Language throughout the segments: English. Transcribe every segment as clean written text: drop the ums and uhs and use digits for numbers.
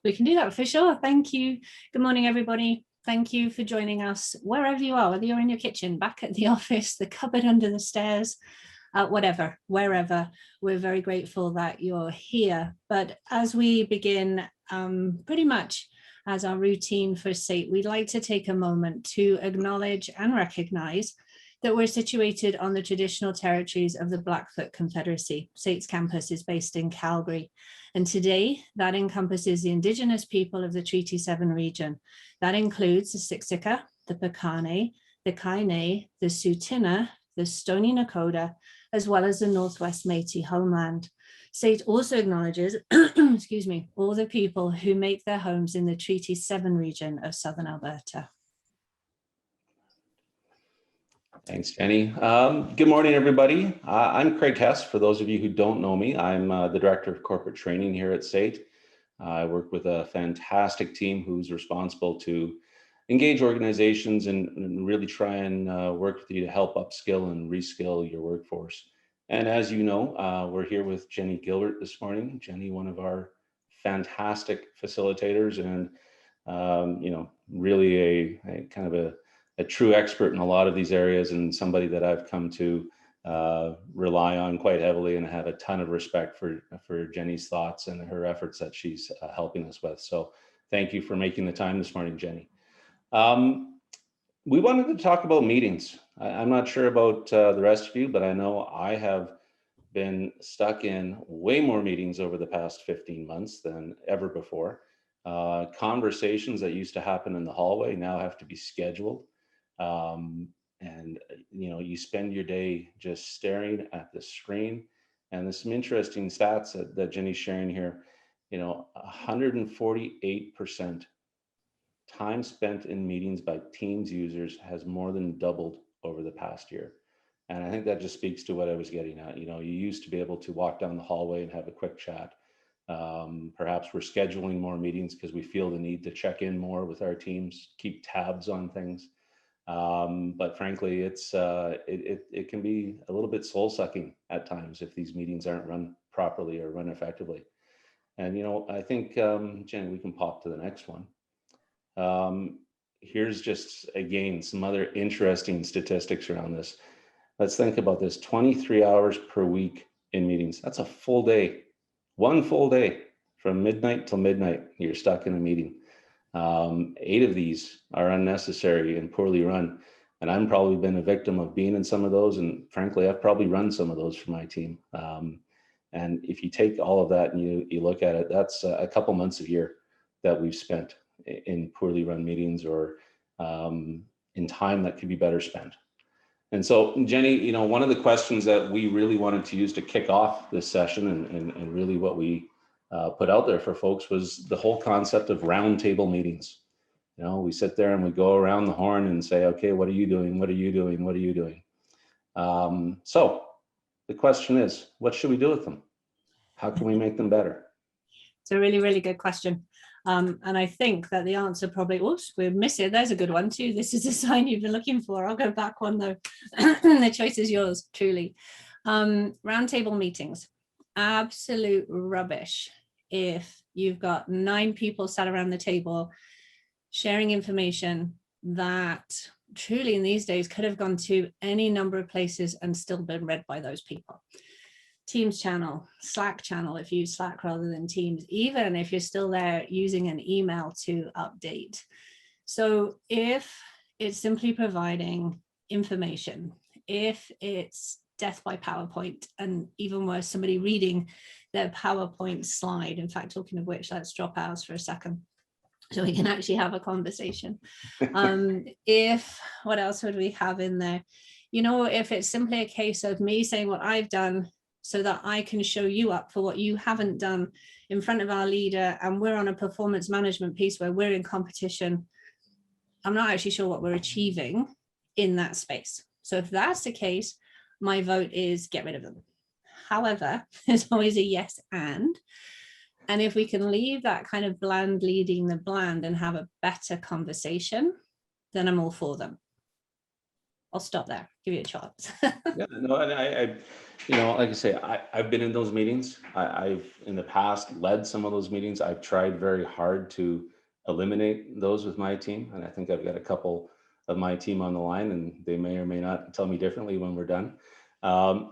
We can do that for sure. Thank you. Good morning, everybody. Thank you for joining us wherever you are, whether you're in your kitchen, back at the office, the cupboard under the stairs, whatever, wherever. We're very grateful that you're here. But as we begin, pretty much as our routine for SAIT, we'd like to take a moment to acknowledge and recognize that we're situated on the traditional territories of the Blackfoot Confederacy. SAIT's campus is based in Calgary. And today that encompasses the Indigenous people of the Treaty 7 region. That includes the Siksika, the Piikani, the Kainai, the Tsuut'ina, the Stoney Nakoda, as well as the Northwest Métis homeland. SAIT also acknowledges, excuse me, all the people who make their homes in the Treaty 7 region of Southern Alberta. Thanks, Jenny. Good morning, everybody. I'm Craig Hess. For those of you who don't know me, I'm the Director of Corporate Training here at SAIT. I work with a fantastic team who's responsible to engage organizations and really try and work with you to help upskill and reskill your workforce. And as you know, we're here with Jenny Gilbert this morning. Jenny, one of our fantastic facilitators and, really a kind of a true expert in a lot of these areas, and somebody that I've come to rely on quite heavily, and have a ton of respect for Jenny's thoughts and her efforts that she's helping us with. So thank you for making the time this morning, Jenny. We wanted to talk about meetings. I'm not sure about the rest of you, but I know I have been stuck in way more meetings over the past 15 months than ever before. Conversations that used to happen in the hallway now have to be scheduled. And you spend your day just staring at the screen. And there's some interesting stats that Jenny's sharing here. 148% time spent in meetings by Teams users has more than doubled over the past year. And I think that just speaks to what I was getting at. You used to be able to walk down the hallway and have a quick chat. Perhaps we're scheduling more meetings because we feel the need to check in more with our teams, keep tabs on things. But frankly, it can be a little bit soul-sucking at times if these meetings aren't run properly or run effectively. And I think, Jen, we can pop to the next one. Here's just, again, some other interesting statistics around this. Let's think about this: 23 hours per week in meetings. That's a full day, one full day from midnight till midnight. You're stuck in a meeting. 8 of these are unnecessary and poorly run. And I've probably been a victim of being in some of those. And frankly, I've probably run some of those for my team. And if you take all of that and you look at it, that's a couple months a year that we've spent in poorly run meetings, or in time that could be better spent. And so, Jenny, one of the questions that we really wanted to use to kick off this session, and really what we put out there for folks, was the whole concept of roundtable meetings. We sit there and we go around the horn and say, okay, what are you doing? What are you doing? What are you doing? So the question is, what should we do with them? How can we make them better? It's a really, really good question. And I think that the answer probably, oops, we're missing. There's a good one too. This is a sign you've been looking for. I'll go back one though. The choice is yours, truly. Roundtable meetings, absolute rubbish. If you've got 9 people sat around the table sharing information that truly in these days could have gone to any number of places and still been read by those people. Teams channel, Slack channel, if you use Slack rather than Teams, even if you're still there using an email to update. So if it's simply providing information, if it's death by PowerPoint, and even worse, somebody reading their PowerPoint slide. In fact, talking of which, let's drop ours for a second so we can actually have a conversation. What else would we have in there? If it's simply a case of me saying what I've done so that I can show you up for what you haven't done in front of our leader, and we're on a performance management piece where we're in competition, I'm not actually sure what we're achieving in that space. So if that's the case, my vote is get rid of them. However, there's always a yes and. And if we can leave that kind of bland leading the bland and have a better conversation, then I'm all for them. I'll stop there, give you a chance. Yeah, no, and like I say, I've been in those meetings. I've in the past led some of those meetings. I've tried very hard to eliminate those with my team, and I think I've got a couple of my team on the line, and they may or may not tell me differently when we're done.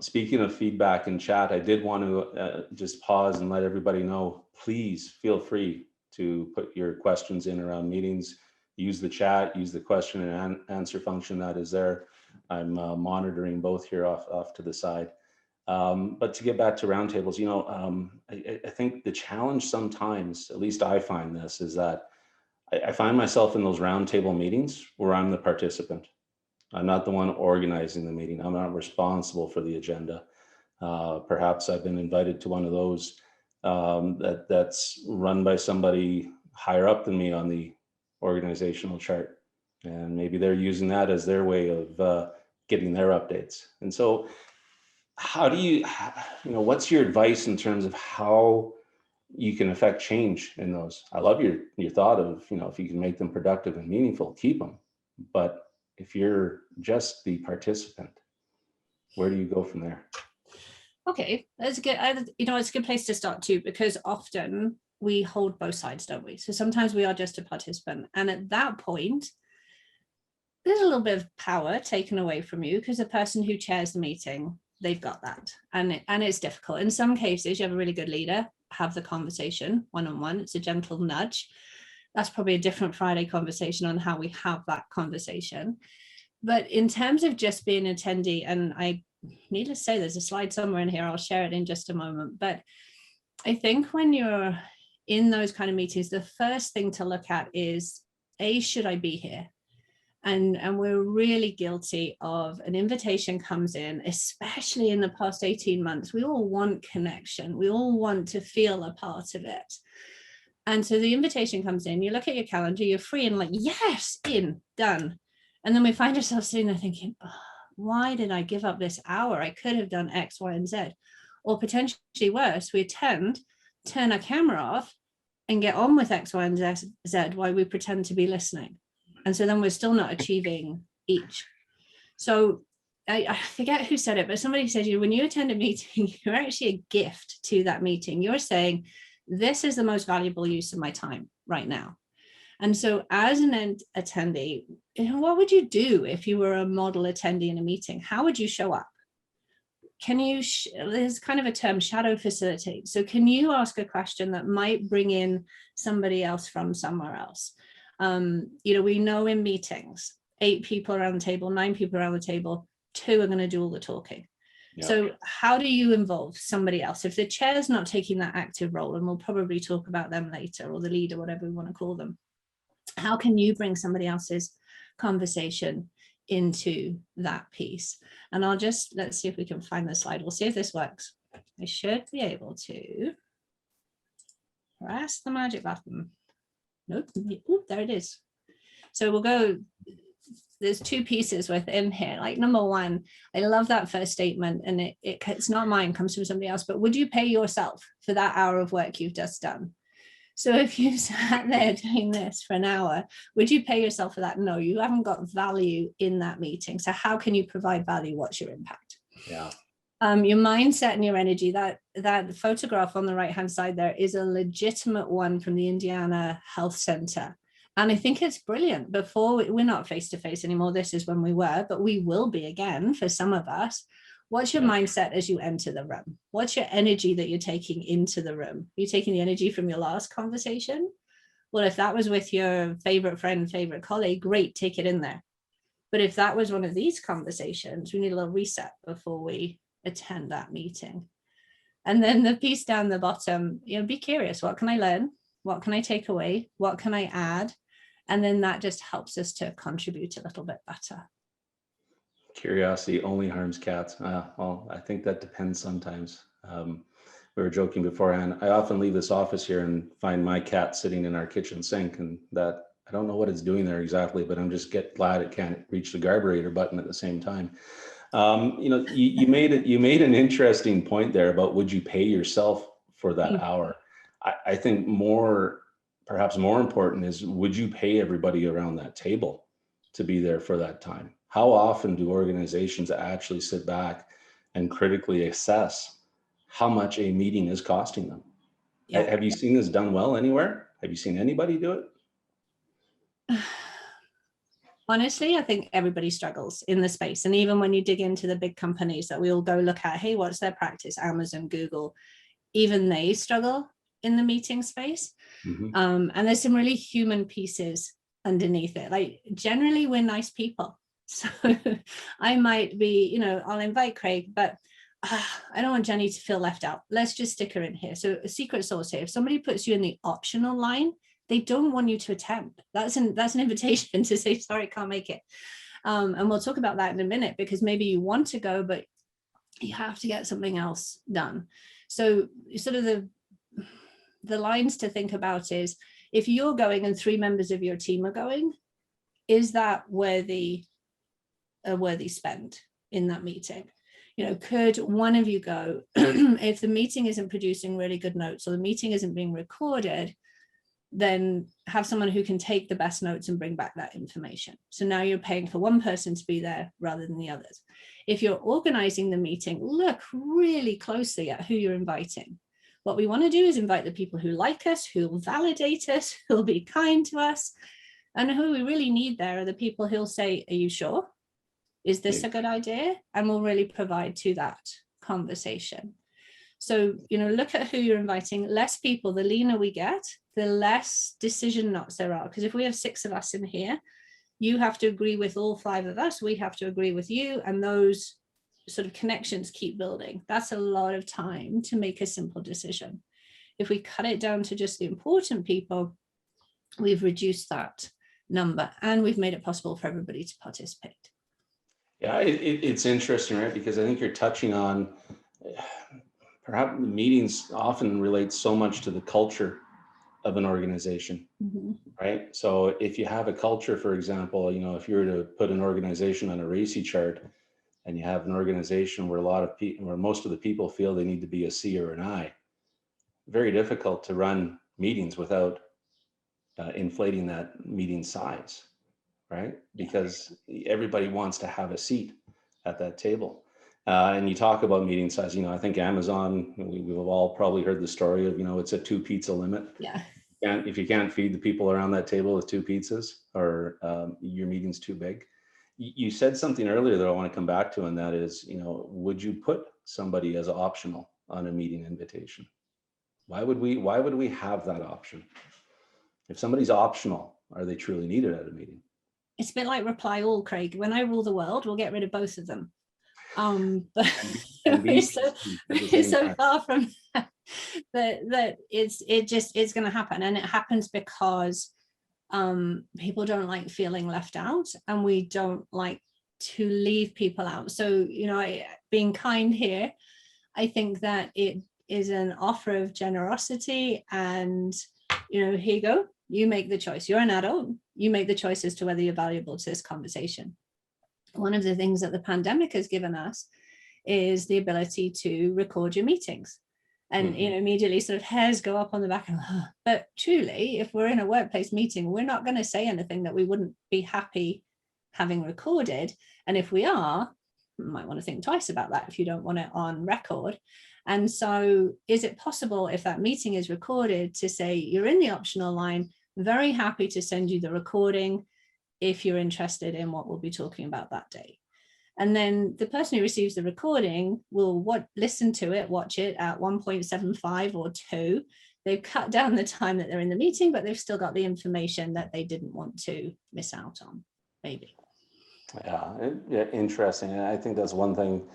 Speaking of feedback in chat, I did want to just pause and let everybody know, please feel free to put your questions in around meetings. Use the chat, use the question and answer function that is there. I'm monitoring both here off to the side. But to get back to roundtables, I think the challenge sometimes, at least I find this, is that I find myself in those roundtable meetings where I'm the participant. I'm not the one organizing the meeting. I'm not responsible for the agenda. Perhaps I've been invited to one of those that's run by somebody higher up than me on the organizational chart. And maybe they're using that as their way of getting their updates. And so how do you, what's your advice in terms of how you can affect change in those? I love your thought of, if you can make them productive and meaningful, keep them. But if you're just the participant, where do you go from there? Okay, that's good. It's a good place to start too, because often we hold both sides, don't we? So sometimes we are just a participant. And at that point, there's a little bit of power taken away from you because the person who chairs the meeting, they've got that. And it's difficult. In some cases, you have a really good leader, have the conversation one-on-one. It's a gentle nudge. That's probably a different Friday conversation on how we have that conversation. But in terms of just being an attendee, and I needless to say, there's a slide somewhere in here, I'll share it in just a moment. But I think when you're in those kind of meetings, the first thing to look at is, should I be here? And we're really guilty of an invitation comes in, especially in the past 18 months. We all want connection. We all want to feel a part of it. And so the invitation comes in, you look at your calendar, you're free and like, yes, in, done. And then we find ourselves sitting there thinking, oh, why did I give up this hour? I could have done X, Y, and Z. Or potentially worse, we attend, turn our camera off and get on with X, Y, and Z while we pretend to be listening. And so then we're still not achieving each. So I forget who said it, but somebody said, when you attend a meeting, you're actually a gift to that meeting. You're saying, this is the most valuable use of my time right now. And so as an attendee, what would you do if you were a model attendee in a meeting? How would you show up? Can you, there's kind of a term, shadow facilitate. So can you ask a question that might bring in somebody else from somewhere else? We know in meetings, 8 people around the table, 9 people around the table, 2 are going to do all the talking. Yeah. So how do you involve somebody else? If the chair's not taking that active role, and we'll probably talk about them later, or the leader, whatever we want to call them, how can you bring somebody else's conversation into that piece? And let's see if we can find the slide. We'll see if this works. I should be able to press the magic button. Nope. Ooh, there it is. So we'll go, there's 2 pieces within here. Like number 1, I love that first statement, and it's not mine, it comes from somebody else, but would you pay yourself for that hour of work you've just done? So if you sat there doing this for an hour, would you pay yourself for that? No, you haven't got value in that meeting. So how can you provide value? What's your impact? Yeah. Your mindset and your energy, that photograph on the right-hand side there is a legitimate one from the Indiana Health Center. And I think it's brilliant. Before, we're not face-to-face anymore. This is when we were, but we will be again for some of us. What's your mindset as you enter the room? What's your energy that you're taking into the room? Are you taking the energy from your last conversation? Well, if that was with your favorite friend, favorite colleague, great, take it in there. But if that was one of these conversations, we need a little reset before we attend that meeting. And then the piece down the bottom, be curious. What can I learn? What can I take away? What can I add? And then that just helps us to contribute a little bit better. Curiosity only harms cats. Well, I think that depends sometimes. We were joking beforehand. I often leave this office here and find my cat sitting in our kitchen sink, and that I don't know what it's doing there exactly, but I'm just glad it can't reach the carburetor button at the same time. You made an interesting point there about would you pay yourself for that hour? I think perhaps more important is, would you pay everybody around that table to be there for that time? How often do organizations actually sit back and critically assess how much a meeting is costing them? Yeah. Have you seen this done well anywhere? Have you seen anybody do it? Honestly, I think everybody struggles in the space. And even when you dig into the big companies that we all go look at, hey, what's their practice? Amazon, Google, even they struggle in the meeting space. And there's some really human pieces underneath it. Like generally we're nice people. So I might be, you know, I'll invite Craig, but I don't want Jenny to feel left out. Let's just stick her in here. So a secret sauce here, if somebody puts you in the optional line, they don't want you to attend. That's an invitation to say, sorry, can't make it. And we'll talk about that in a minute, because maybe you want to go, but you have to get something else done. So sort of the lines to think about is, if you're going and 3 members of your team are going, is that a worthy spend in that meeting? You know, could one of you go, if the meeting isn't producing really good notes or the meeting isn't being recorded, then have someone who can take the best notes and bring back that information. So now you're paying for one person to be there rather than the others. If you're organizing the meeting, look really closely at who you're inviting. What we want to do is invite the people who like us, who will validate us, who will be kind to us, and who we really need there are the people who'll say, are you sure? Is this a good idea? And will really provide to that conversation. So, you know, look at who you're inviting. Less people, the leaner we get, the less decision knots there are. Because if we have 6 of us in here, you have to agree with all 5 of us. We have to agree with you. And those sort of connections keep building. That's a lot of time to make a simple decision. If we cut it down to just the important people, we've reduced that number and we've made it possible for everybody to participate. Yeah, it's interesting, right? Because I think you're touching on perhaps meetings often relate so much to the culture of an organization, right? So if you have a culture, for example, you know, if you were to put an organization on a RACI chart and you have an organization where a lot of people, where most of the people feel they need to be a C or an I, very difficult to run meetings without inflating that meeting size, right? Because everybody wants to have a seat at that table. And you talk about meeting size, you know, I think Amazon, we've all probably heard the story of, you know, it's a 2 pizza limit. Yeah. And if you can't feed the people around that table with 2 pizzas, or your meeting's too big. You said something earlier that I want to come back to, and that is, you know, would you put somebody as optional on a meeting invitation? Why would we have that option? If somebody's optional, are they truly needed at a meeting? It's a bit like reply all, Craig. When I rule the world, we'll get rid of both of them. But we're so far from that it's going to happen, and it happens because people don't like feeling left out, and we don't like to leave people out. So, you know, being kind here, I think that it is an offer of generosity, and, you know, here you go, you make the choice. You're an adult, you make the choice as to whether you're valuable to this conversation. One of the things that the pandemic has given us is the ability to record your meetings. And, you know, immediately sort of hairs go up on the back. But truly, if we're in a workplace meeting, we're not going to say anything that we wouldn't be happy having recorded. And if we are, you might want to think twice about that if you don't want it on record. And so is it possible, if that meeting is recorded, to say you're in the optional line, very happy to send you the recording if you're interested in what we'll be talking about that day. And then the person who receives the recording will listen to it, watch it at 1.75 or 2. They've cut down the time that they're in the meeting, but they've still got the information that they didn't want to miss out on, maybe. Yeah, interesting. And I think that's one thing.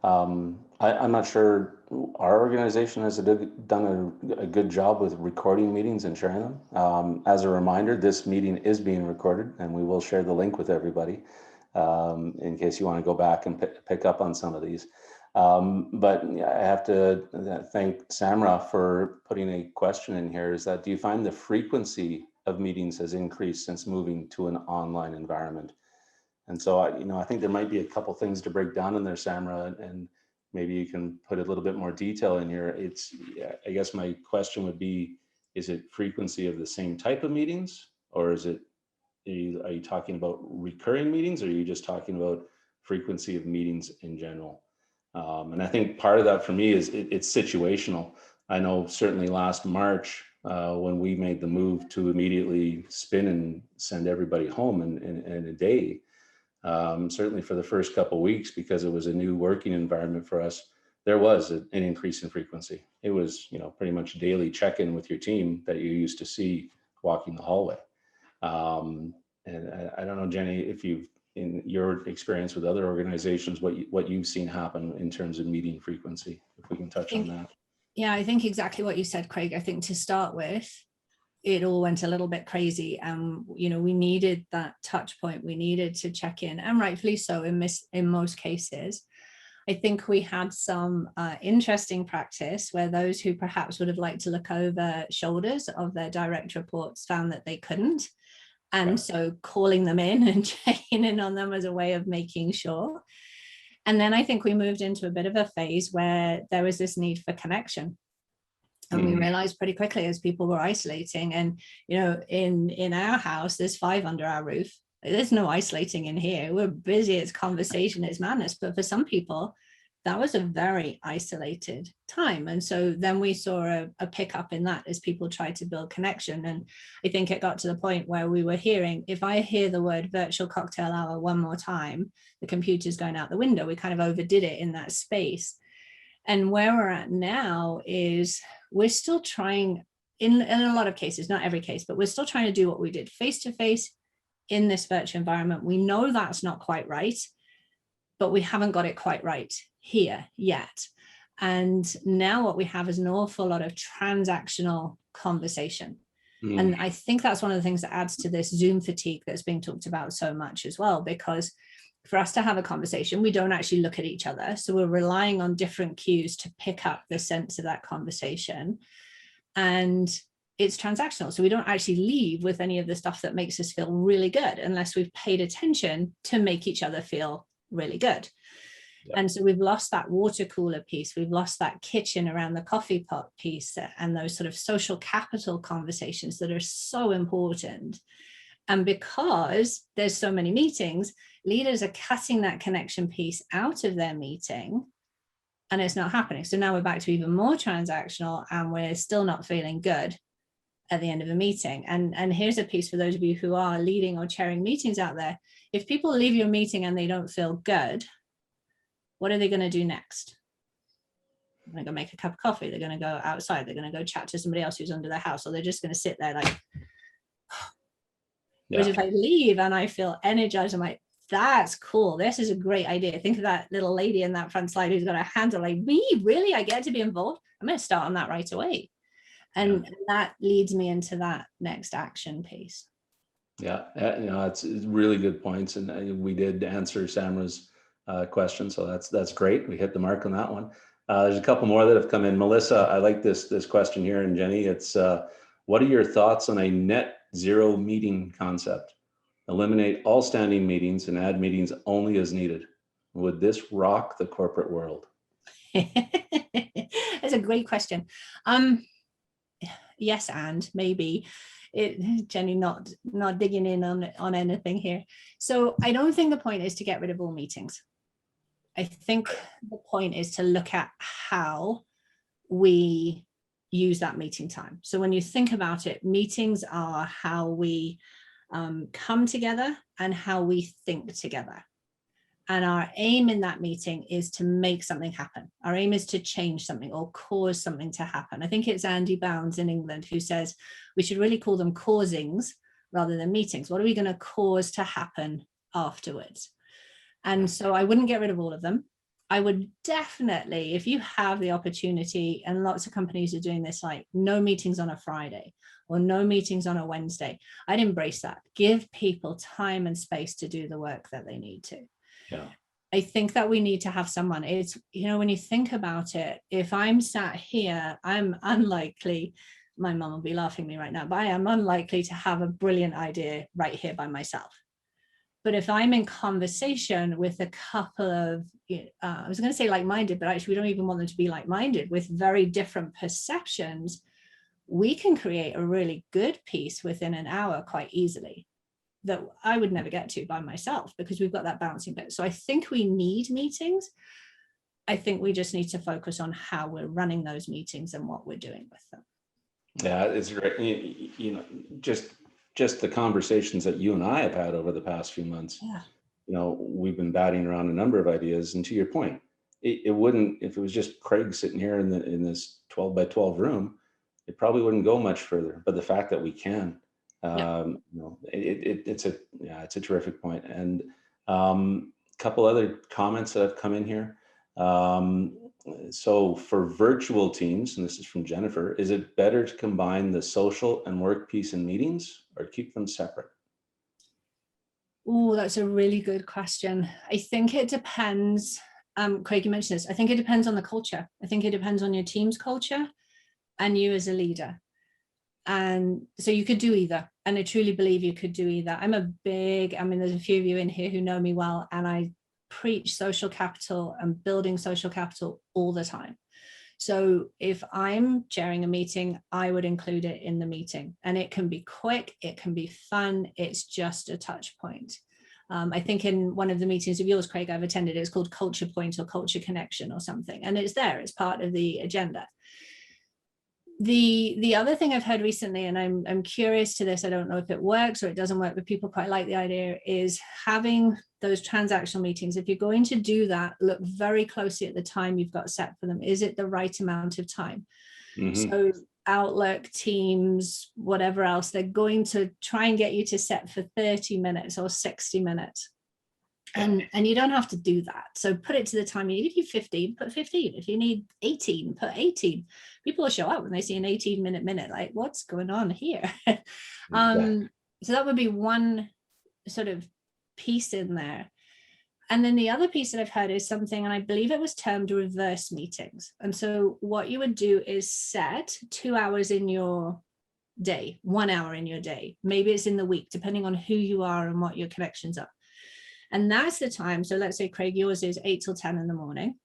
I'm not sure our organization has done a good job with recording meetings and sharing them. As a reminder, this meeting is being recorded, and we will share the link with everybody in case you want to go back and pick up on some of these. But I have to thank Samra for putting a question in here, is that, do you find the frequency of meetings has increased since moving to an online environment? And so, I think there might be a couple things to break down in there, Samra, and maybe you can put a little bit more detail in here. I guess my question would be, is it frequency of the same type of meetings, or is it are you talking about recurring meetings, or are you just talking about frequency of meetings in general? And I think part of that for me is it's situational. I know certainly last March, when we made the move to immediately spin and send everybody home in a day, certainly for the first couple of weeks, because it was a new working environment for us, there was an increase in frequency. It was, pretty much daily check-in with your team that you used to see walking the hallway. And I don't know, Jenny, if you've, in your experience with other organizations, what you've seen happen in terms of meeting frequency, if we can touch on that. Yeah, I think exactly what you said, Craig. I think to start with, it all went a little bit crazy, and we needed that touch point. We needed to check in, and rightfully so in most cases. I think we had some interesting practice where those who perhaps would have liked to look over shoulders of their direct reports found that they couldn't. And so calling them in and checking in on them was a way of making sure. And then I think we moved into a bit of a phase where there was this need for connection. And we realized pretty quickly as people were isolating, and, in our house, there's 5 under our roof. There's no isolating in here. We're busy. It's conversation, it's madness. But for some people, that was a very isolated time. And so then we saw a pickup in that as people tried to build connection. And I think it got to the point where we were hearing, if I hear the word virtual cocktail hour one more time, the computer's going out the window. We kind of overdid it in that space. And where we're at now is we're still trying, in a lot of cases, not every case, but we're still trying to do what we did face-to-face in this virtual environment. We know that's not quite right, but we haven't got it quite right here yet. And now what we have is an awful lot of transactional conversation. And I think that's one of the things that adds to this Zoom fatigue that's being talked about so much as well, because for us to have a conversation, we don't actually look at each other. So we're relying on different cues to pick up the sense of that conversation. And it's transactional. So we don't actually leave with any of the stuff that makes us feel really good unless we've paid attention to make each other feel really good. Yep. And so we've lost that water cooler piece. We've lost that kitchen around the coffee pot piece, and those sort of social capital conversations that are so important. And because there's so many meetings, leaders are cutting that connection piece out of their meeting, and it's not happening. So now we're back to even more transactional, and we're still not feeling good at the end of a meeting. And here's a piece for those of you who are leading or chairing meetings out there. If people leave your meeting and they don't feel good, what are they going to do next? They're going to go make a cup of coffee. They're going to go outside. They're going to go chat to somebody else who's under their house, or they're just going to sit there like, whereas if I leave and I feel energized, I'm like, that's cool. This is a great idea. Think of that little lady in that front slide who's got a handle, like, me, really? I get to be involved? I'm going to start on that right away. And that leads me into that next action piece. Yeah, it's really good points. And we did answer Samra's question. So that's great. We hit the mark on that one. There's a couple more that have come in. Melissa, I like this question here. And Jenny, it's what are your thoughts on a net zero meeting concept? Eliminate all standing meetings and add meetings only as needed. Would this rock the corporate world? That's a great question. Yes, and maybe. Jenny not digging in on anything here. So I don't think the point is to get rid of all meetings. I think the point is to look at how we use that meeting time. So when you think about it, meetings are how we come together and how we think together. And our aim in that meeting is to make something happen. Our aim is to change something or cause something to happen. I think it's Andy Bounds in England who says we should really call them causings rather than meetings. What are we going to cause to happen afterwards? And so I wouldn't get rid of all of them. I would definitely, if you have the opportunity, and lots of companies are doing this, like no meetings on a Friday or no meetings on a Wednesday, I'd embrace that. Give people time and space to do the work that they need to. Yeah. I think that we need to have someone. It's, when you think about it, if I'm sat here, I'm unlikely, my mom will be laughing at me right now, but I am unlikely to have a brilliant idea right here by myself. But if I'm in conversation with a couple of, I was going to say like-minded, but actually we don't even want them to be like-minded, with very different perceptions, we can create a really good piece within an hour quite easily. that I would never get to by myself, because we've got that balancing bit. So I think we need meetings. I think we just need to focus on how we're running those meetings and what we're doing with them. Yeah, it's great. You know, just the conversations that you and I have had over the past few months. Yeah. You know, we've been batting around a number of ideas, and to your point, it wouldn't, if it was just Craig sitting here in this 12 by 12 room, it probably wouldn't go much further. But the fact that we can, you know, it's a terrific point. And a couple other comments that have come in here. So for virtual teams, and this is from Jennifer, is it better to combine the social and work piece in meetings or keep them separate? Oh, that's a really good question. I think it depends. Craig, you mentioned this. I think it depends on the culture. I think it depends on your team's culture and you as a leader. And so you could do either. And I truly believe you could do either. I mean, there's a few of you in here who know me well, and I preach social capital and building social capital all the time. So if I'm chairing a meeting, I would include it in the meeting, and it can be quick, it can be fun, it's just a touch point. I think in one of the meetings of yours, Craig, I've attended, it's called Culture Point or Culture Connection or something, and it's there, it's part of the agenda. The other thing I've heard recently, and I'm curious to this, I don't know if it works or it doesn't work, but people quite like the idea, is having those transactional meetings. If you're going to do that, look very closely at the time you've got set for them. Is it the right amount of time? Mm-hmm. So Outlook, Teams, whatever else, they're going to try and get you to set for 30 minutes or 60 minutes. And you don't have to do that. So put it to the time. If you need 15, put 15. If you need 18, put 18. People will show up when they see an 18-minute, like, what's going on here? So that would be one sort of piece in there. And then the other piece that I've heard is something, and I believe it was termed reverse meetings. And so what you would do is set 2 hours in your day, 1 hour in your day. Maybe it's in the week, depending on who you are and what your connections are. And that's the time. So let's say, Craig, yours is 8 till 10 in the morning.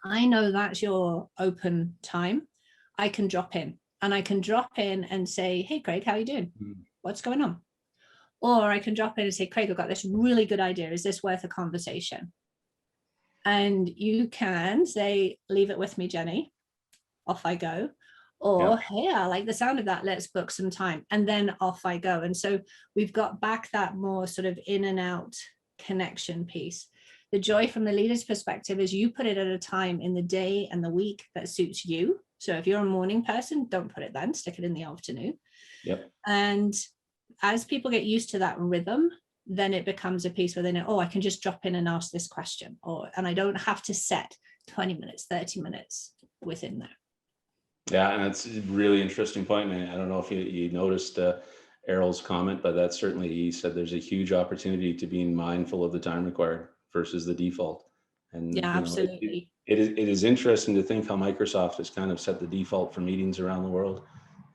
I know that's your open time. I can drop in, and I can drop in and say, hey, Craig, how are you doing? What's going on? Or I can drop in and say, Craig, I've got this really good idea. Is this worth a conversation? And you can say, leave it with me, Jenny. Off I go. Or, hey, I like the sound of that. Let's book some time. And then off I go. And so we've got back that more sort of in and out connection piece. The joy from the leader's perspective is you put it at a time in the day and the week that suits you. So if you're a morning person, don't put it then, stick it in the afternoon. And as people get used to that rhythm, then it becomes a piece where they know, oh, I can just drop in and ask this question, and I don't have to set 20 minutes, 30 minutes within there. Yeah, and it's a really interesting point. And I don't know if you noticed Errol's comment, but that's certainly, he said there's a huge opportunity to being mindful of the time required versus the default. And yeah, absolutely. It is interesting to think how Microsoft has kind of set the default for meetings around the world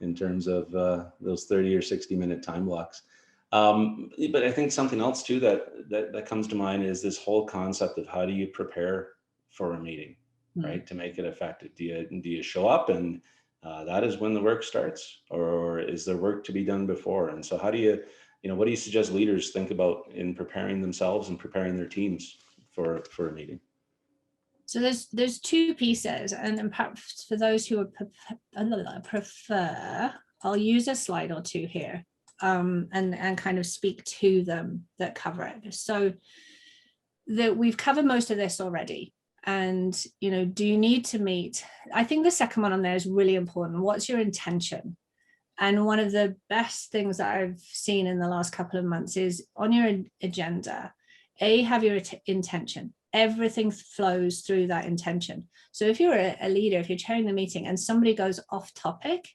in terms of those 30 or 60-minute time blocks. But I think something else too that comes to mind is this whole concept of how do you prepare for a meeting, right, to make it effective? Do you show up and that is when the work starts, or is there work to be done before? And so how do you, what do you suggest leaders think about in preparing themselves and preparing their teams for a meeting? So there's two pieces, and perhaps for those who would prefer, I'll use a slide or two here and kind of speak to them that cover it. So that we've covered most of this already. And, do you need to meet? I think the second one on there is really important. What's your intention? And one of the best things that I've seen in the last couple of months is on your agenda, have your intention. Everything flows through that intention. So if you're a leader, if you're chairing the meeting and somebody goes off topic,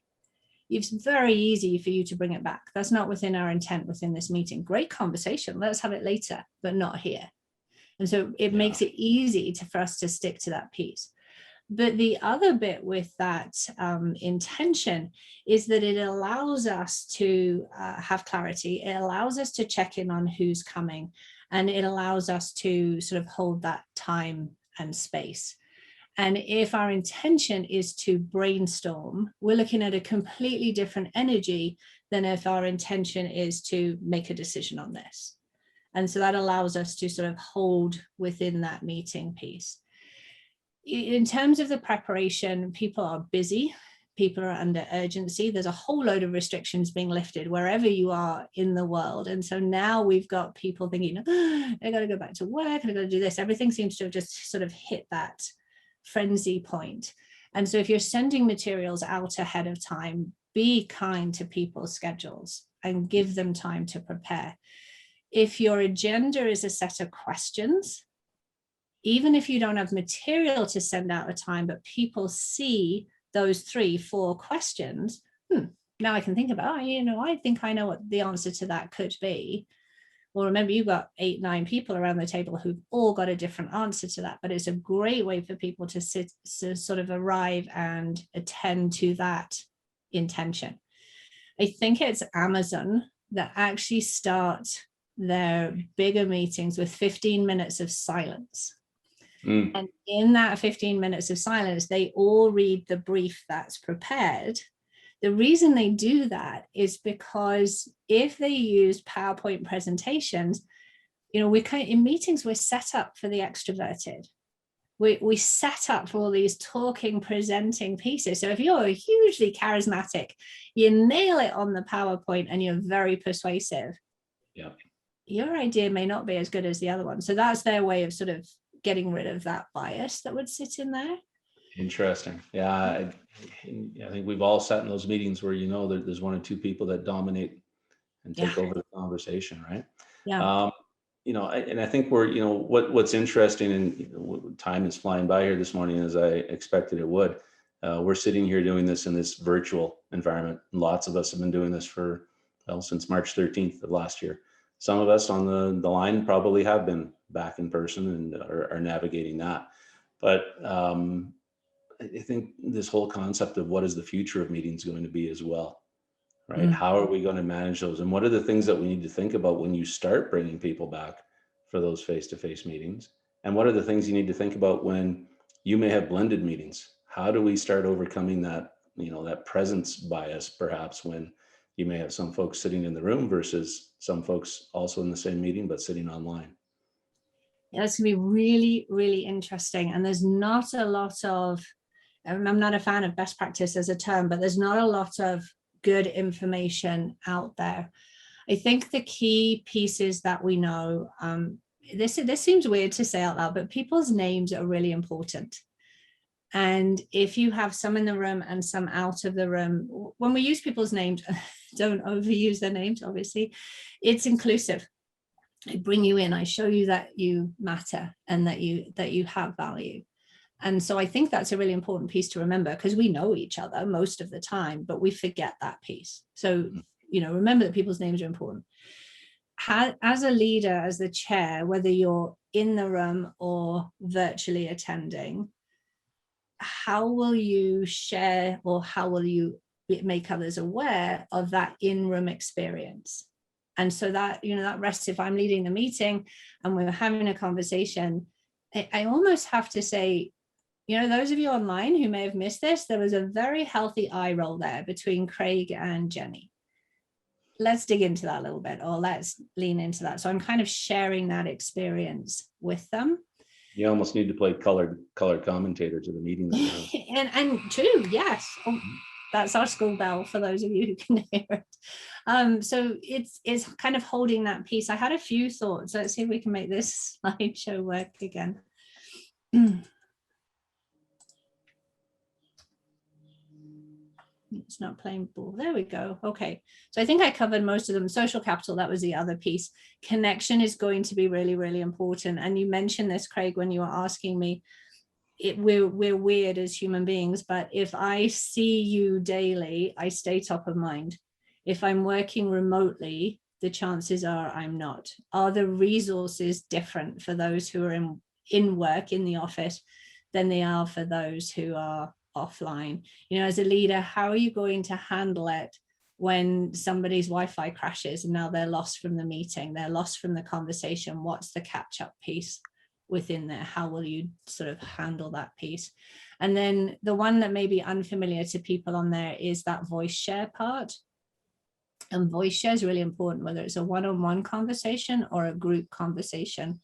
it's very easy for you to bring it back. That's not within our intent within this meeting. Great conversation. Let's have it later, but not here. And so it makes it easy for us to stick to that piece. But the other bit with that intention is that it allows us to have clarity. It allows us to check in on who's coming, and it allows us to sort of hold that time and space. And if our intention is to brainstorm, we're looking at a completely different energy than if our intention is to make a decision on this. And so that allows us to sort of hold within that meeting piece. In terms of the preparation, people are busy. People are under urgency. There's a whole load of restrictions being lifted wherever you are in the world. And so now we've got people thinking, oh, I got to go back to work, I got to do this. Everything seems to have just sort of hit that frenzy point. And so if you're sending materials out ahead of time, be kind to people's schedules and give them time to prepare. If your agenda is a set of questions, even if you don't have material to send out a time, but people see those 3-4 questions, now I can think about, I think I know what the answer to that could be. Well, remember, you've got 8-9 people around the table who've all got a different answer to that, but it's a great way for people to sort of arrive and attend to that intention. I think it's Amazon that actually start their bigger meetings with 15 minutes of silence. And in that 15 minutes of silence, they all read the brief that's prepared. The reason they do that is because if they use PowerPoint presentations, we're in meetings, we're set up for the extroverted. We set up for all these talking, presenting pieces. So if you're hugely charismatic, you nail it on the PowerPoint and you're very persuasive. Yeah. Your idea may not be as good as the other one. So that's their way of sort of getting rid of that bias that would sit in there. Interesting. Yeah, I think we've all sat in those meetings where there's 1 or 2 people that dominate and take over the conversation, right? Yeah. And I think what's interesting, and time is flying by here this morning as I expected it would. We're sitting here doing this in this virtual environment. Lots of us have been doing this since March 13th of last year. Some of us on the line probably have been back in person and are navigating that. But I think this whole concept of what is the future of meetings going to be as well, right? How are we going to manage those? And what are the things that we need to think about when you start bringing people back for those face-to-face meetings? And what are the things you need to think about when you may have blended meetings? How do we start overcoming that, that presence bias, perhaps, when you may have some folks sitting in the room versus some folks also in the same meeting, but sitting online? Yeah, it's going to be really, really interesting. And there's not a lot of, I'm not a fan of best practice as a term, but there's not a lot of good information out there. I think the key pieces that we know, this seems weird to say out loud, but people's names are really important. And if you have some in the room and some out of the room, when we use people's names, don't overuse their names, obviously, it's inclusive. I bring you in, I show you that you matter and that you have value. And so I think that's a really important piece to remember, because we know each other most of the time, but we forget that piece. So, remember that people's names are important. As a leader, as the chair, whether you're in the room or virtually attending, how will you share, or how will you make others aware of that in-room experience? And so that, that rests, if I'm leading the meeting and we're having a conversation, I almost have to say, those of you online who may have missed this, there was a very healthy eye roll there between Craig and Jenny. Let's dig into that a little bit, or let's lean into that. So I'm kind of sharing that experience with them. You almost need to play color commentator to the meeting. and true, yes. Oh, that's our school bell for those of you who can hear it. So it's kind of holding that piece. I had a few thoughts. Let's see if we can make this slideshow work again. It's not playing ball. There we go. Okay. So I think I covered most of them. Social capital, that was the other piece. Connection is going to be really, really important. And you mentioned this, Craig, when you were asking me, we're weird as human beings, but if I see you daily, I stay top of mind. If I'm working remotely, the chances are I'm not. Are the resources different for those who are in work in the office than they are for those who are offline? As a leader, how are you going to handle it when somebody's Wi-Fi crashes and now they're lost from the meeting, they're lost from the conversation? What's the catch-up piece? within there? How will you sort of handle that piece? And then the one that may be unfamiliar to people on there is that voice share part. And voice share is really important, whether it's a one-on-one conversation or a group conversation.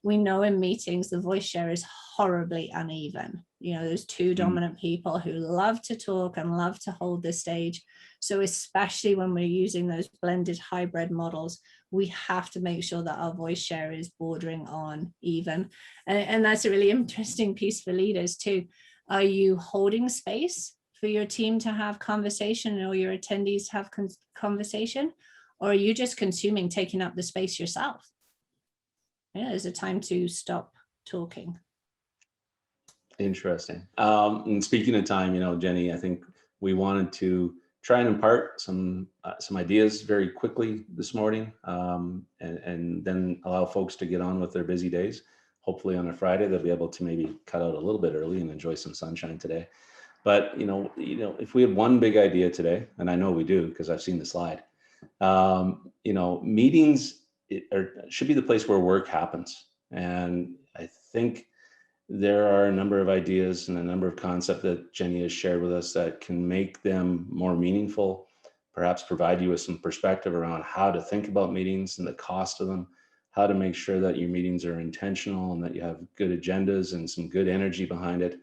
We know in meetings, the voice share is horribly uneven. You know, there's two dominant people who love to talk and love to hold the stage. So especially when we're using those blended hybrid models, we have to make sure that our voice share is bordering on even. And that's a really interesting piece for leaders too. Are you holding space for your team to have conversation or your attendees to have conversation? Or are you just consuming, taking up the space yourself? Yeah, there's a time to stop talking. Interesting. And speaking of time, you know, Jenny, I think we wanted to try and impart some ideas very quickly this morning, and then allow folks to get on with their busy days. Hopefully on a Friday, they'll be able to maybe cut out a little bit early and enjoy some sunshine today. But you know, if we had one big idea today, and I know we do because I've seen the slide, you know, meetings should be the place where work happens. And I think there are a number of ideas and a number of concepts that Jenny has shared with us that can make them more meaningful, perhaps provide you with some perspective around how to think about meetings and the cost of them, how to make sure that your meetings are intentional and that you have good agendas and some good energy behind it.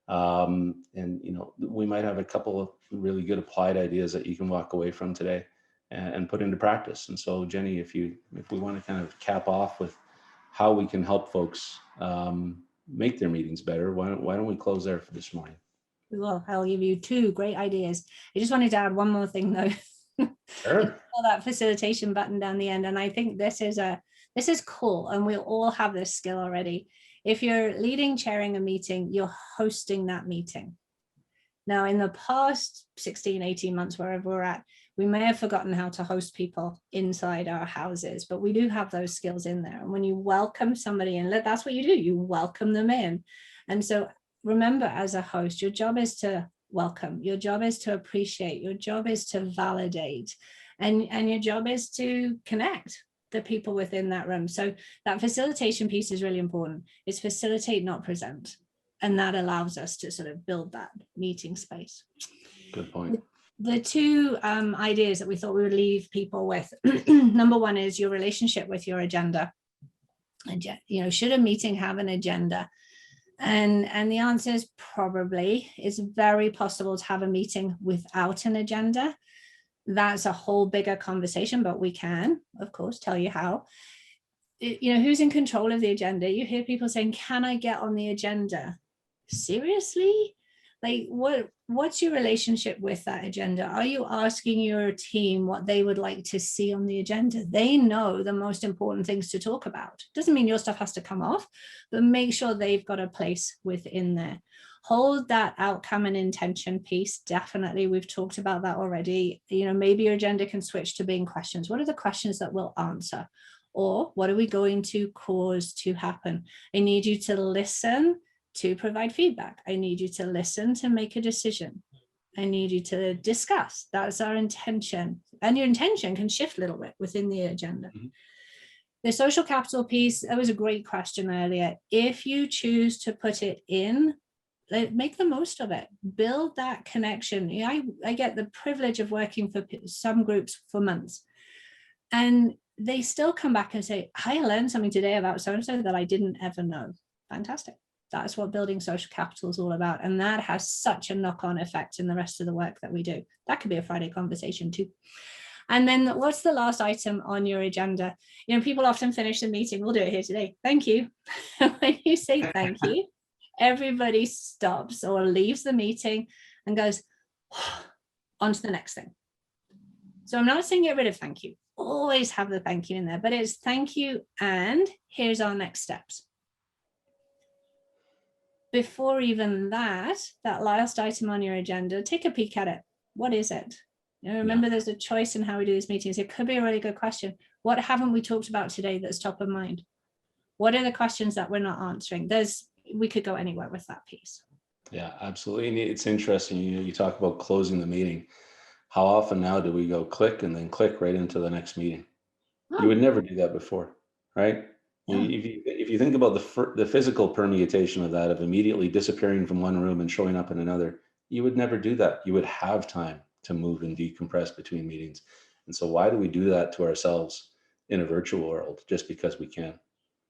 And, you know, we might have a couple of really good applied ideas that you can walk away from today and put into practice. And so, Jenny, if we want to kind of cap off with how we can help folks make their meetings better, why don't we close there for this morning? Well, I'll give you two great ideas. I just wanted to add one more thing though. Sure. That facilitation button down the end, and I think this is cool, and we'll all have this skill already. If you're leading, chairing a meeting, you're hosting that meeting. Now, in the past 16, 18 months, wherever we're at, we may have forgotten how to host people inside our houses, but we do have those skills in there. And when you welcome somebody in, that's what you do, you welcome them in. And so remember, as a host, your job is to welcome, your job is to appreciate, your job is to validate, and your job is to connect the people within that room. So that facilitation piece is really important. It's facilitate, not present. And that allows us to sort of build that meeting space. Good point. The two ideas that we thought we would leave people with, number one is your relationship with your agenda. And, you know, should a meeting have an agenda? And the answer is probably. It's very possible to have a meeting without an agenda. That's a whole bigger conversation, but we can, of course, tell you how. You know, who's in control of the agenda? You hear people saying, can I get on the agenda? Seriously? Like, what's your relationship with that agenda? Are you asking your team what they would like to see on the agenda? They know the most important things to talk about. Doesn't mean your stuff has to come off, but make sure they've got a place within there. Hold that outcome and intention piece. Definitely, we've talked about that already. You know, maybe your agenda can switch to being questions. What are the questions that we'll answer? Or what are we going to cause to happen? I need you to listen to provide feedback. I need you to listen to make a decision. I need you to discuss. That's our intention. And your intention can shift a little bit within the agenda. Mm-hmm. The social capital piece, that was a great question earlier. If you choose to put it in, make the most of it. Build that connection. You know, I get the privilege of working for some groups for months. And they still come back and say, I learned something today about so-and-so that I didn't ever know. Fantastic. That's what building social capital is all about. And that has such a knock-on effect in the rest of the work that we do. That could be a Friday conversation too. And then what's the last item on your agenda? You know, people often finish the meeting. We'll do it here today. Thank you. When you say thank you, everybody stops or leaves the meeting and goes, on to the next thing. So I'm not saying get rid of thank you. Always have the thank you in there, but it's thank you and here's our next steps. Before even that last item on your agenda, take a peek at it. What is it? You know, remember, there's a choice in how we do these meetings. It could be a really good question. What haven't we talked about today that's top of mind? What are the questions that we're not answering? We could go anywhere with that piece. Yeah, absolutely. And it's interesting. You talk about closing the meeting. How often now do we go click and then click right into the next meeting? You would never do that before, right? Yeah. If you think about the physical permutation of that, of immediately disappearing from one room and showing up in another, you would never do that. You would have time to move and decompress between meetings. And so why do we do that to ourselves in a virtual world just because we can?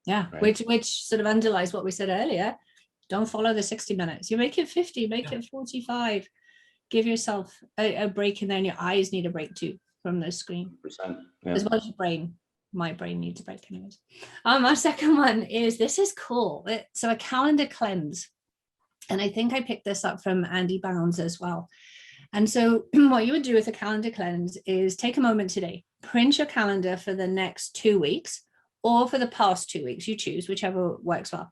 Yeah, right? which sort of underlies what we said earlier. Don't follow the 60 minutes. You make it 50, make it 45. Give yourself a break, and then your eyes need a break too from the screen. 100%, yeah. As well as your brain. My brain needs a break anyways. Our second one is, this is cool. So a calendar cleanse. And I think I picked this up from Andy Bounds as well. And so what you would do with a calendar cleanse is take a moment today, print your calendar for the next 2 weeks or for the past 2 weeks, you choose whichever works well.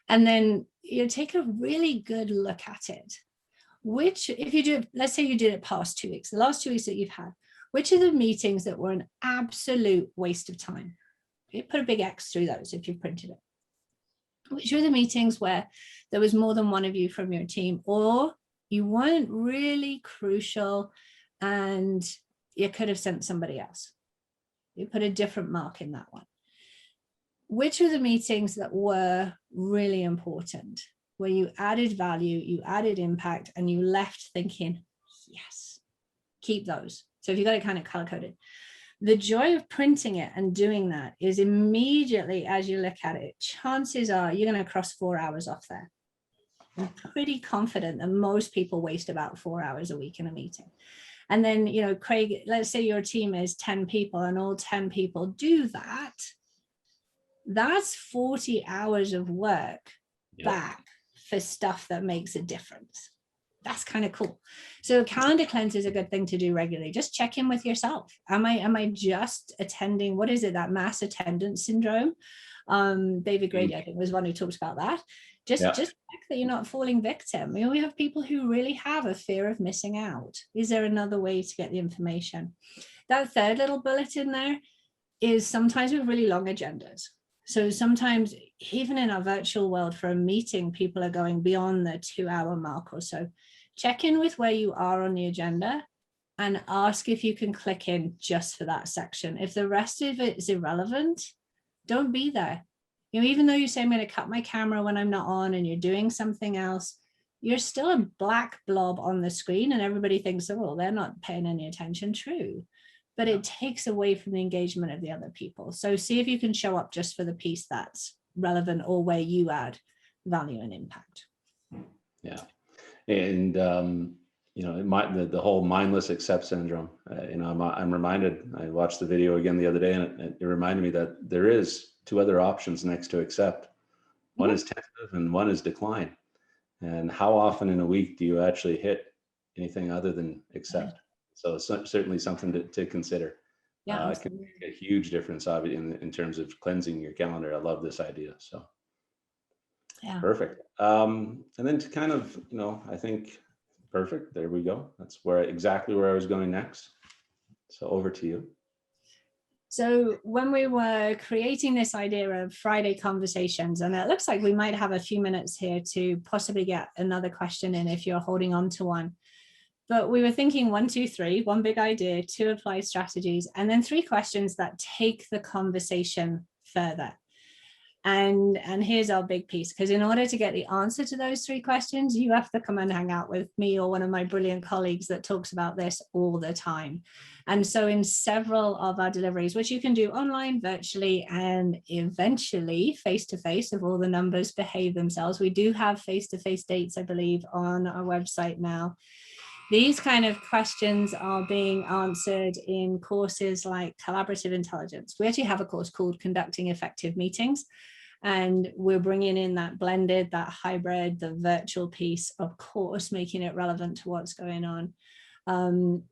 And then you take a really good look at it. Which, if you do, let's say you did it past 2 weeks, the last 2 weeks that you've had, which are the meetings that were an absolute waste of time? You put a big X through those if you've printed it. Which are the meetings where there was more than one of you from your team, or you weren't really crucial and you could have sent somebody else? You put a different mark in that one. Which are the meetings that were really important, where you added value, you added impact, and you left thinking, yes, keep those. So if you got it kind of color coded, the joy of printing it and doing that is immediately as you look at it, chances are you're going to cross 4 hours off there. I'm pretty confident that most people waste about 4 hours a week in a meeting. And then, you know, Craig, let's say your team is 10 people and all 10 people do that. That's 40 hours of work back for stuff that makes a difference. That's kind of cool. So calendar cleanse is a good thing to do regularly. Just check in with yourself. Am I just attending? What is it? That mass attendance syndrome. David Grady, I think, was one who talks about that. Just check that you're not falling victim. You know, we have people who really have a fear of missing out. Is there another way to get the information? That third little bullet in there is sometimes with really long agendas. So sometimes even in our virtual world for a meeting, people are going beyond the 2 hour mark or so. Check in with where you are on the agenda and ask if you can click in just for that section. If the rest of it is irrelevant, don't be there. You know, even though you say I'm going to cut my camera when I'm not on and you're doing something else, you're still a black blob on the screen and everybody thinks, oh, well, they're not paying any attention. True. But it takes away from the engagement of the other people. So see if you can show up just for the piece that's relevant or where you add value and impact. Yeah. And, you know, the whole mindless accept syndrome, you know, I'm reminded, I watched the video again the other day and it reminded me that there is 2 other options next to accept. One is tentative and one is decline. And how often in a week do you actually hit anything other than accept? So it's certainly something to consider. Yeah, it can make a huge difference in terms of cleansing your calendar. I love this idea. So yeah, perfect. And then to kind of, you know, I think perfect. There we go. That's exactly where I was going next. So over to you. So when we were creating this idea of Friday conversations, and it looks like we might have a few minutes here to possibly get another question in if you're holding on to one. But we were thinking 1, 2, 3, 1 big idea, 2 applied strategies, and then 3 questions that take the conversation further. And here's our big piece, because in order to get the answer to those 3 questions, you have to come and hang out with me or one of my brilliant colleagues that talks about this all the time. And so in several of our deliveries, which you can do online, virtually, and eventually face-to-face if all the numbers behave themselves, we do have face-to-face dates, I believe, on our website now. These kind of questions are being answered in courses like Collaborative Intelligence. We actually have a course called Conducting Effective Meetings, and we're bringing in that blended, that hybrid, the virtual piece, of course, making it relevant to what's going on.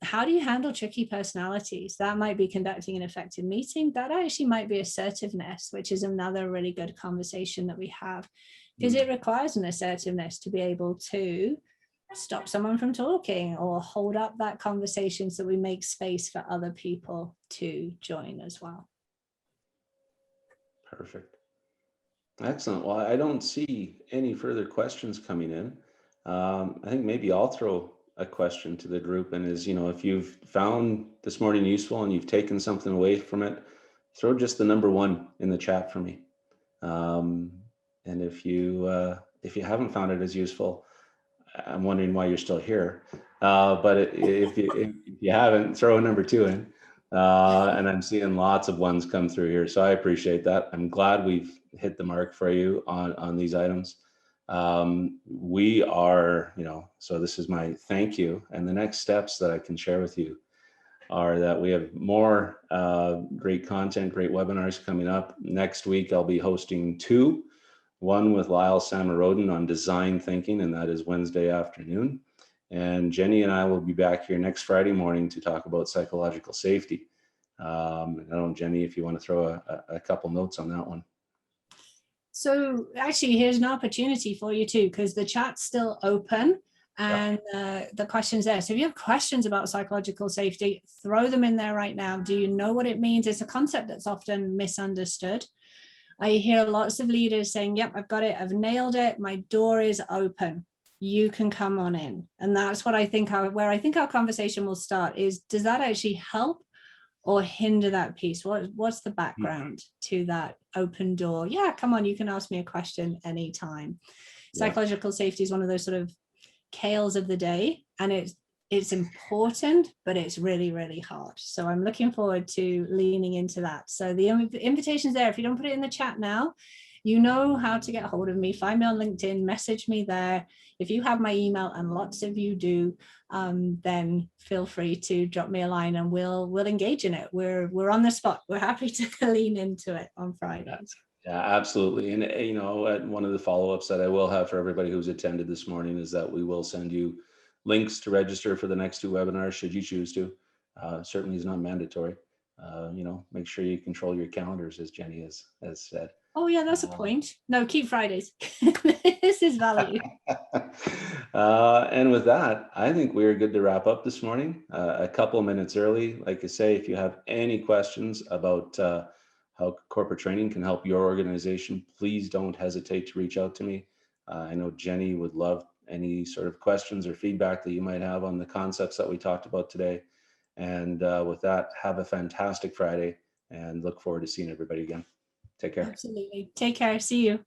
How do you handle tricky personalities? That might be conducting an effective meeting. That actually might be assertiveness, which is another really good conversation that we have, because it requires an assertiveness to be able to stop someone from talking or hold up that conversation so we make space for other people to join as well. Perfect. Excellent. Well, I don't see any further questions coming in. I think maybe I'll throw a question to the group, and is, you know, if you've found this morning useful and you've taken something away from it, throw just the number 1 in the chat for me. And if you haven't found it as useful, I'm wondering why you're still here. But if you haven't, throw a number 2 in. And I'm seeing lots of ones come through here, so I appreciate that. I'm glad we've hit the mark for you on these items. We are, so this is my thank you, and the next steps that I can share with you are that we have more great content, great webinars coming up. Next week, I'll be hosting 2. One with Lyle Samarodin on design thinking, and that is Wednesday afternoon. And Jenny and I will be back here next Friday morning to talk about psychological safety. I don't know, Jenny, if you want to throw a couple notes on that one. So actually, here's an opportunity for you too, because the chat's still open and the questions there. So if you have questions about psychological safety, throw them in there right now. Do you know what it means? It's a concept that's often misunderstood. I hear lots of leaders saying, yep, I've got it. I've nailed it. My door is open. You can come on in. And that's what I think, where I think our conversation will start is, does that actually help or hinder that piece? What's the background to that open door? Yeah, come on, you can ask me a question anytime. Psychological safety is one of those sort of scales of the day, and it's important, but it's really, really hard. So I'm looking forward to leaning into that. So the invitation's there. If you don't put it in the chat now, you know how to get a hold of me. Find me on LinkedIn, message me there. If you have my email, and lots of you do, then feel free to drop me a line and we'll engage in it. We're on the spot. We're happy to lean into it on Fridays. Yeah, absolutely. And one of the follow-ups that I will have for everybody who's attended this morning is that we will send you links to register for the next 2 webinars should you choose to. Certainly is not mandatory. Make sure you control your calendars, as Jenny has said. Oh yeah, that's a point. No, keep Fridays. This is value. And with that, I think we're good to wrap up this morning. A couple of minutes early. Like I say, if you have any questions about how corporate training can help your organization, please don't hesitate to reach out to me. I know Jenny would love any sort of questions or feedback that you might have on the concepts that we talked about today. And with that, have a fantastic Friday and look forward to seeing everybody again. Take care. Absolutely. Take care. See you.